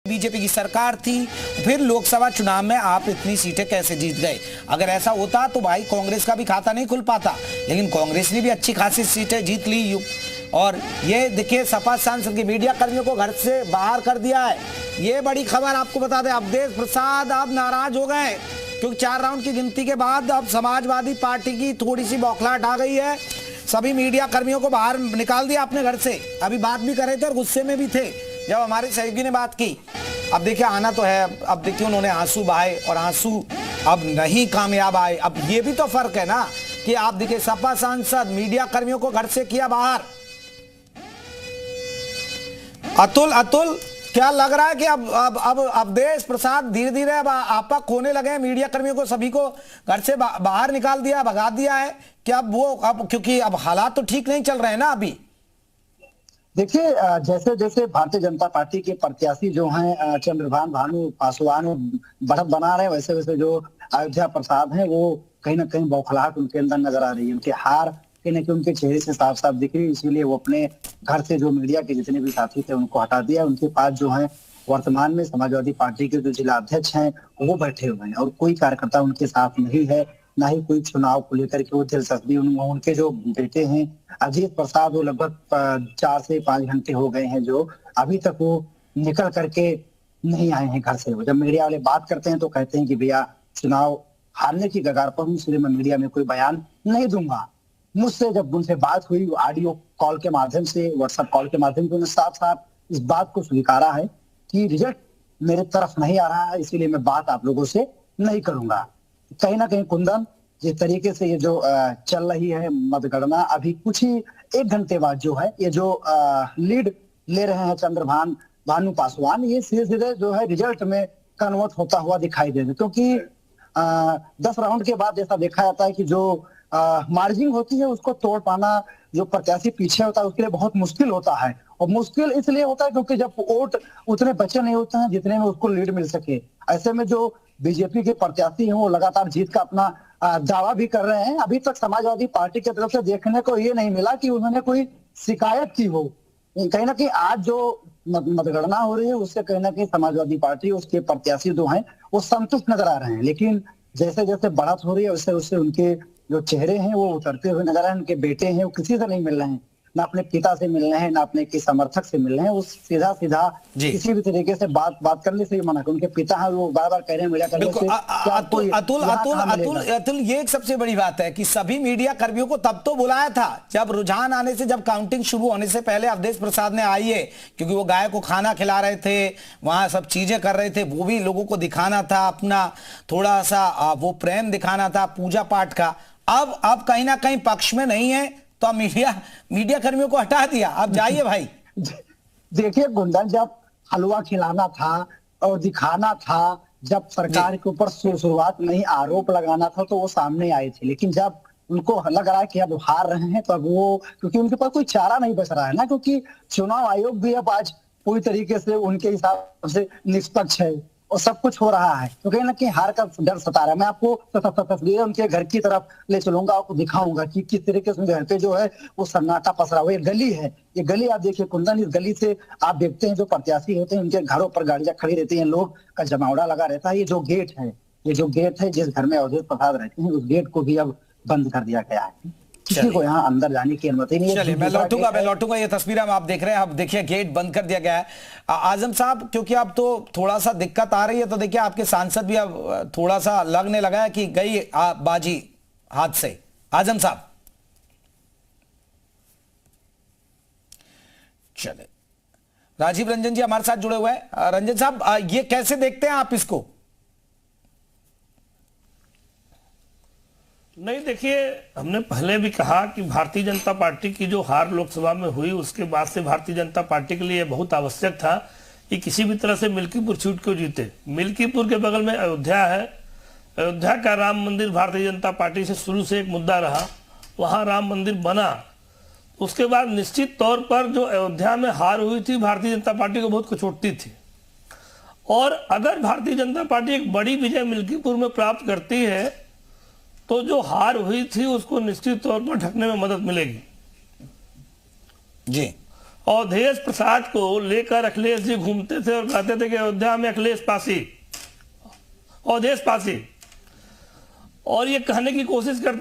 BJP की सरकार थी, फिर लोकसभा चुनाव में आप इतनी सीटें कैसे जीत गए? अगर ऐसा होता तो भाई कांग्रेस का भी खाता नहीं खुल पाता, लेकिन कांग्रेस ने भी अच्छी खासी सीटें जीत ली। और ये देखिए सपा सांसद के मीडिया कर्मियों को घर से बाहर कर दिया है। ये बड़ी खबर आपको बता दें, अवधेश प्रसाद अब नाराज हो गए क्योंकि 4 राउंड की गिनती के बाद अब समाजवादी पार्टी की थोड़ी सी बौखलाहट आ गई है। सभी मीडिया कर्मियों को बाहर निकाल दिया अपने घर से। अभी बात भी कर रहे थे और गुस्से में भी थे जब हमारे सहयोगी ने बात की। अब देखिए आना तो है, अब देखिए उन्होंने आंसू बहाए और आंसू अब नहीं कामयाब आए। अब ये भी तो फर्क है ना कि आप देखिए सपा सांसद मीडिया कर्मियों को घर से किया बाहर। अतुल क्या लग रहा है कि अब अवधेश प्रसाद धीरे धीरे अब आपा खोने लगे हैं, मीडिया कर्मियों को सभी को घर से बाहर निकाल दिया, भगा दिया है कि अब क्योंकि अब हालात तो ठीक नहीं चल रहे हैं ना अभी। देखिए जैसे जैसे भारतीय जनता पार्टी के प्रत्याशी जो हैं चंद्रभान भानु पासवान बढ़त बना रहे हैं, वैसे वैसे जो अयोध्या प्रसाद हैं वो कहीं ना कहीं बौखलाहट उनके अंदर नजर आ रही है। उनकी हार कहीं ना कहीं उनके चेहरे से साफ साफ दिख रही है। इसीलिए वो अपने घर से जो मीडिया के जितने भी साथी थे उनको हटा दिया। उनके पास जो है वर्तमान में समाजवादी पार्टी के जो जिला अध्यक्ष हैं वो बैठे हुए हैं और कोई कार्यकर्ता उनके साथ नहीं है, ना ही कोई चुनाव को लेकर के वो दिलचस्पी। उनके जो बेटे हैं अजीत प्रसाद वो लगभग 4 से 5 घंटे हो गए हैं जो अभी तक वो निकल करके नहीं आए हैं घर से। जब मीडिया वाले बात करते हैं तो कहते हैं कि भैया चुनाव हारने की कगार पर हूँ, इसलिए मैं मीडिया में कोई बयान नहीं दूंगा। मुझसे जब उनसे बात हुई ऑडियो कॉल के माध्यम से, व्हाट्सएप कॉल के माध्यम से, उन्होंने साफ साफ इस बात को स्वीकारा है कि रिजल्ट मेरे तरफ नहीं आ रहा है, इसीलिए मैं बात आप लोगों से नहीं करूंगा। कहीं ना कहीं कुंदन जिस तरीके से ये जो चल रही है मतगणना, अभी कुछ ही 1 घंटे बाद जो है ये जो लीड ले रहे हैं चंद्रभान भानु पासवान, ये सीधे सीधे जो है रिजल्ट में कन्वर्ट होता हुआ दिखाई दे रहा है। क्योंकि 10 राउंड के बाद जैसा देखा जाता है कि जो मार्जिन होती है उसको तोड़ पाना जो प्रत्याशी पीछे होता है उसके लिए बहुत मुश्किल होता है। और मुश्किल इसलिए होता है क्योंकि जब वोट उतने बचे नहीं होते हैं जितने में उसको लीड मिल सके। ऐसे में जो बीजेपी के प्रत्याशी हैं वो लगातार जीत का अपना दावा भी कर रहे हैं। अभी तक समाजवादी पार्टी की तरफ से देखने को ये नहीं मिला कि उन्होंने कोई शिकायत की हो। कहीं ना कहीं आज जो मतगणना हो रही है उससे कहीं ना कहीं समाजवादी पार्टी उसके प्रत्याशी जो हैं वो संतुष्ट नजर आ रहे हैं। लेकिन जैसे जैसे बढ़त हो रही है उससे उससे उनके जो चेहरे हैं वो उतरते हुए नजर आ रहे हैं। उनके बेटे हैं वो किसी से नहीं मिल रहे हैं, ना अपने पिता से मिल रहे हैं, ना अपने किसी समर्थक से मिल रहे हैं। वो सीधा सीधा किसी भी तरीके से बात करने से ही मना कर। उनके पिता हैं वो बार बार कह रहे हैं मीडिया कर्मियों से। अतुल ये एक सबसे बड़ी बात है कि सभी मीडिया कर्मियों को तब तो बुलाया था जब रुझान आने से, जब काउंटिंग शुरू होने से पहले अवधेश प्रसाद ने आइए, क्योंकि वो गाय को खाना खिला रहे थे, वहां सब चीजें कर रहे थे, वो भी लोगों को दिखाना था अपना थोड़ा सा वो प्रेम दिखाना था पूजा पाठ का। अब कहीं ना कहीं पक्ष में नहीं है तो मीडिया कर्मियों को हटा दिया। अब जाइए भाई। देखिए गुंडन, जब हलवा खिलाना था और दिखाना था, जब सरकार के ऊपर शुरुआत में ही आरोप लगाना था तो वो सामने आए थे। लेकिन जब उनको लग रहा है कि अब हार रहे हैं तो अब वो, क्योंकि उनके पास कोई चारा नहीं बच रहा है ना, क्योंकि चुनाव आयोग भी अब आज पूरी तरीके से उनके हिसाब से निष्पक्ष है और सब कुछ हो रहा है, तो कहीं ना कहीं हार का डर सता रहा है। मैं आपको तस्वीरें उनके घर की तरफ ले चलूंगा, आपको दिखाऊंगा कि किस तरीके से उनके घर पे जो है वो सन्नाटा पसरा हुआ। ये गली है, ये गली आप देखिए कुंदन, इस गली से आप देखते हैं जो प्रत्याशी होते हैं उनके घरों पर गाड़ियां खड़ी रहती हैं, लोग का जमावड़ा लगा रहता है। ये जो गेट है जिस घर में अवधेश प्रसाद रहते हैं उस गेट को भी अब बंद कर दिया गया है, किसी को यहाँ अंदर जाने की अनुमति नहीं है। चलिए मैं लौटूंगा ये तस्वीर आप देख रहे हैं। अब देखिए गेट बंद कर दिया गया है। आजम साहब, क्योंकि अब तो थोड़ा सा दिक्कत आ रही है तो देखिए आपके सांसद भी अब थोड़ा सा लगने लगा है कि गई बाजी हाथ से। आजम साहब चले, राजीव रंजन जी हमारे साथ जुड़े हुए हैं। रंजन साहब ये कैसे देखते हैं आप इसको? नहीं, देखिए हमने पहले भी कहा कि भारतीय जनता पार्टी की जो हार लोकसभा में हुई उसके बाद से भारतीय जनता पार्टी के लिए बहुत आवश्यक था कि किसी भी तरह से मिल्कीपुर सीट को जीते। मिल्कीपुर के बगल में अयोध्या है, अयोध्या का राम मंदिर भारतीय जनता पार्टी से शुरू से एक मुद्दा रहा, वहाँ राम मंदिर बना। उसके बाद निश्चित तौर पर जो अयोध्या में हार हुई थी भारतीय जनता पार्टी को बहुत कचोटती थी, और अगर भारतीय जनता पार्टी एक बड़ी विजय मिल्कीपुर में प्राप्त करती है तो जो हार हुई थी उसको निश्चित तौर पर ढकने में मदद मिलेगी जी। अवधेश प्रसाद को लेकर अखिलेश जी घूमते थे और कहते थे कि अयोध्या में अखिलेश पासी, अवधेश पासी, और ये कहने की कोशिश करते